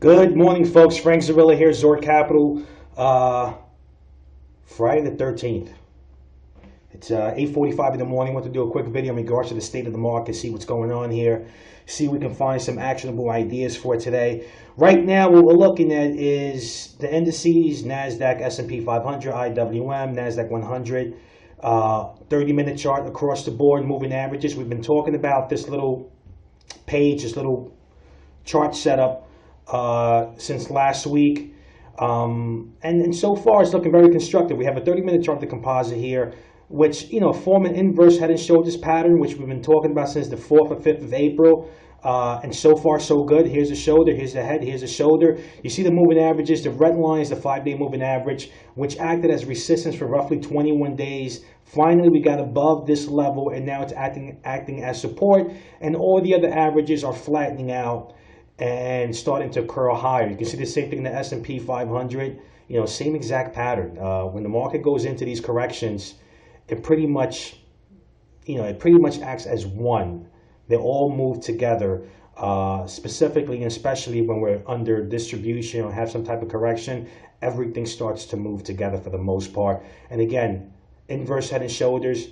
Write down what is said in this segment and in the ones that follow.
Good morning, folks. Frank Zorrilla here, Zor Capital. Friday the 13th. It's 8:45 in the morning. I want to do a quick video in regards to the state of the market, see what's going on here, see if we can find some actionable ideas for today. Right now, what we're looking at is the indices, NASDAQ, S&P 500, IWM, NASDAQ 100, 30-minute chart across the board, moving averages. We've been talking about this little page, this little chart setup since last week, and so far it's looking very constructive. We have a 30-minute chart, the composite here, which form an inverse head and shoulders pattern, which we've been talking about since the 4th or 5th of April, and so far so good. Here's the shoulder, here's the head, here's the shoulder. You see the moving averages. The red line is the 5-day moving average, which acted as resistance for roughly 21 days. Finally, we got above this level, and now it's acting as support, and all the other averages are flattening out and starting to curl higher. You can see the same thing in the S&P 500, same exact pattern. When the market goes into these corrections, it pretty much acts as one. They all move together, specifically and especially when we're under distribution or have some type of correction. Everything starts to move together for the most part. And again, inverse head and shoulders.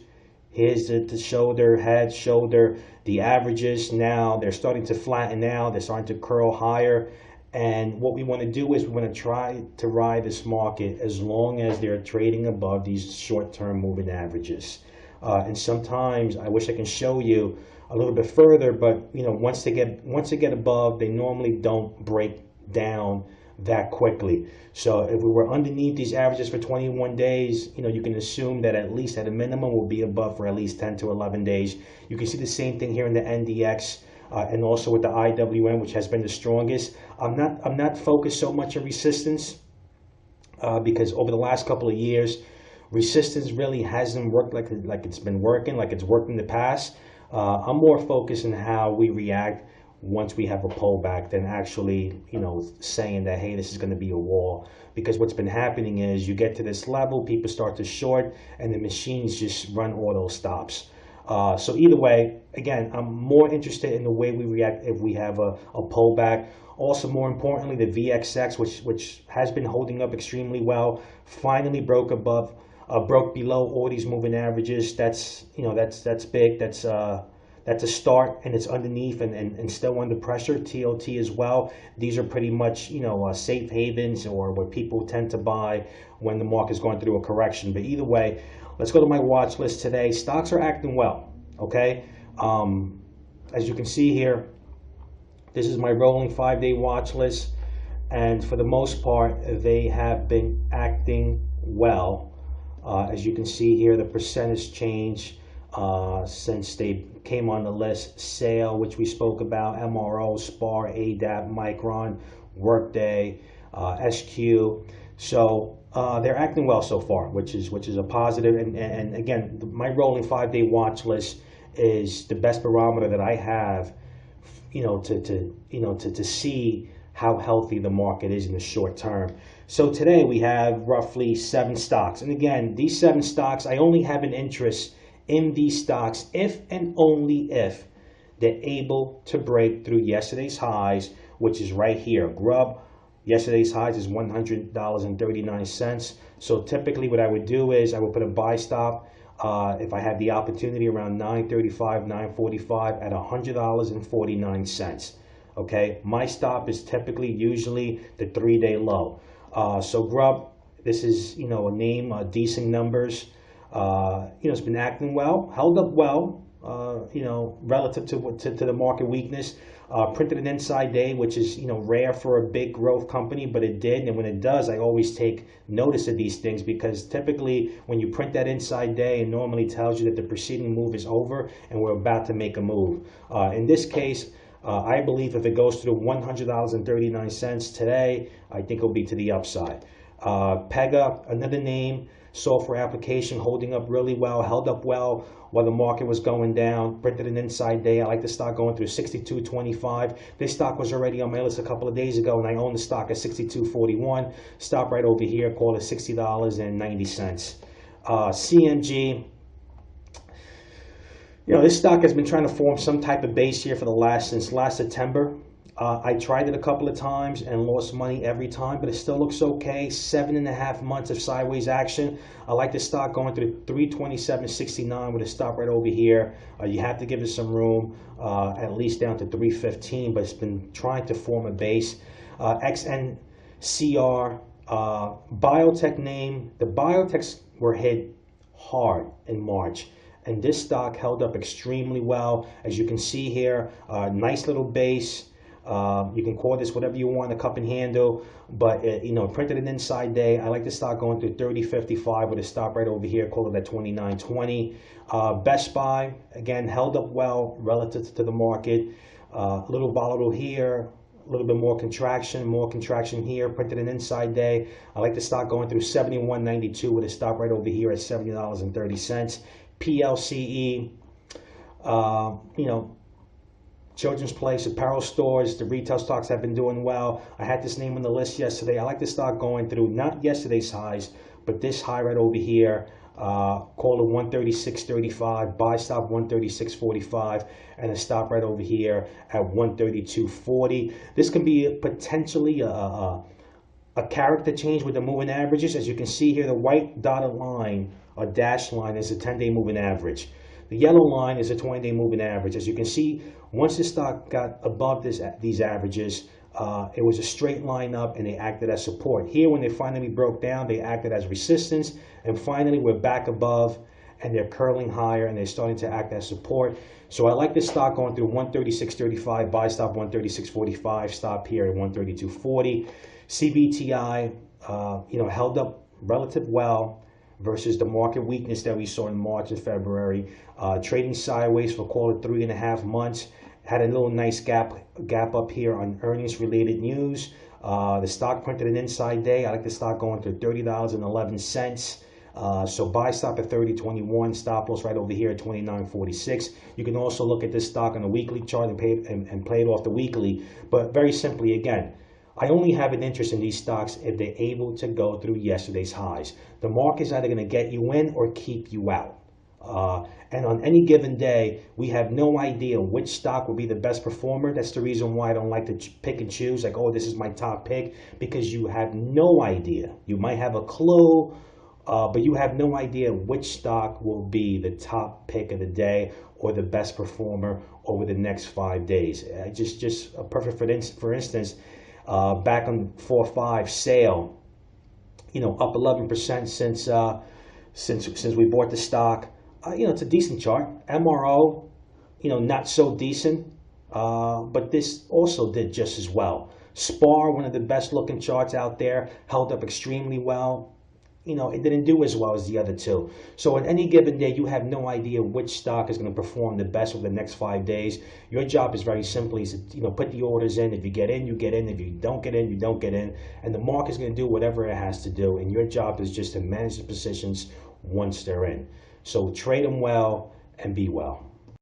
Here's the shoulder, head, shoulder. The averages now, they're starting to flatten out. They're starting to curl higher. And what we want to do is we want to try to ride this market as long as they're trading above these short-term moving averages. And sometimes I wish I can show you a little bit further, but once they get above, they normally don't break down that quickly. So if we were underneath these averages for 21 days, you can assume that at least at a minimum we'll be above for at least 10 to 11 days. You can see the same thing here in the NDX and also with the IWM, which has been the strongest. I'm not focused so much on resistance because over the last couple of years, resistance really hasn't worked like it's been working, like it's worked in the past. I'm more focused on how we react once we have a pullback than actually, saying that, hey, this is going to be a wall. Because what's been happening is you get to this level, people start to short, and the machines just run auto stops. So either way, again, I'm more interested in the way we react if we have a pullback. Also, more importantly, the VXX, which has been holding up extremely well, finally broke below all these moving averages. That's big. That's a start, and it's underneath and still under pressure. TOT as well. These are pretty much safe havens, or what people tend to buy when the market is going through a correction. But either way, let's go to my watch list today. Stocks are acting well. Okay, as you can see here, this is my rolling 5-day watch list, and for the most part, they have been acting well. As you can see here, the percentage change since they came on the list: Sale, which we spoke about, MRO, SPAR, ADAP, Micron, Workday, SQ. So they're acting well so far, which is a positive. And again, my rolling 5-day watch list is the best barometer that I have, to see how healthy the market is in the short term. So today we have roughly 7 stocks, and again, these 7 stocks, I only have an interest in these stocks if and only if they're able to break through yesterday's highs, which is right here. GRUB, yesterday's highs is $100.39. So typically what I would do is I would put a buy stop if I had the opportunity around $9.35, $9.45 at $100.49. Okay, my stop is usually the 3-day low. So GRUB, this is a name, decent numbers. It's been acting well, held up well, relative to the market weakness. Printed an inside day, which is rare for a big growth company, but it did. And when it does, I always take notice of these things, because typically when you print that inside day, it normally tells you that the preceding move is over and we're about to make a move. In this case, I believe if it goes through $100.39 today, I think it'll be to the upside. PEGA, another name, software application, holding up really well, held up well while the market was going down. Printed an inside day. I like the stock going through 62.25. This stock was already on my list a couple of days ago, and I own the stock at 62.41. Stop right over here, call it $60.90. CMG. This stock has been trying to form some type of base here since last September. I tried it a couple of times and lost money every time, but it still looks okay. 7.5 months of sideways action. I like the stock going through 327.69 with a stop right over here. You have to give it some room, at least down to 315, but it's been trying to form a base. XNCR, biotech name. The biotechs were hit hard in March, and this stock held up extremely well. As you can see here, nice little base. You can call this whatever you want, a cup and handle, but you know, printed an inside day. I like the stock going through 30.55 with a stop right over here, call it at 29.20. Best Buy, again, held up well relative to the market. A little volatile here, a little bit more contraction here, printed an inside day. I like the stock going through 71.92 with a stop right over here at $70.30. PLCE, you know, Children's Place, apparel stores, the retail stocks have been doing well. I had this name on the list yesterday. I like the stock going through not yesterday's highs, but this high right over here. Call it 136.35, buy stop 136.45, and a stop right over here at 132.40. This can be potentially a character change with the moving averages. As you can see here, the white dotted line or dashed line is a 10-day moving average. The yellow line is a 20-day moving average. As you can see, once the stock got above these averages, it was a straight line up and they acted as support. Here, when they finally broke down, they acted as resistance, and finally we're back above and they're curling higher and they're starting to act as support. So I like this stock going through 136.35, buy stop 136.45, stop here at 132.40. CVTI, you know, held up relative well versus the market weakness that we saw in March and February. Trading sideways for call it 3.5 months. Had a little nice gap up here on earnings related news. The stock printed an inside day. I like the stock going to $30.11. So buy stop at 30.21, stop loss right over here at 29.46. You can also look at this stock on a weekly chart and play it off the weekly. But very simply, again, I only have an interest in these stocks if they're able to go through yesterday's highs. The market is either going to get you in or keep you out. And on any given day, we have no idea which stock will be the best performer. That's the reason why I don't like to pick and choose, like, oh, this is my top pick, because you have no idea. You might have a clue, but you have no idea which stock will be the top pick of the day or the best performer over the next 5 days. Just a perfect for instance, back on 4-5 sale, you know, up 11% since we bought the stock. You know, it's a decent chart. MRO, you know, not so decent, but this also did just as well. SPAR, one of the best looking charts out there, held up extremely well. You know, it didn't do as well as the other two. So on any given day, you have no idea which stock is going to perform the best over the next 5 days. Your job is very simply, you know, put the orders in. If you get in, you get in. If you don't get in, you don't get in. And the market is going to do whatever it has to do. And your job is just to manage the positions once they're in. So trade them well and be well.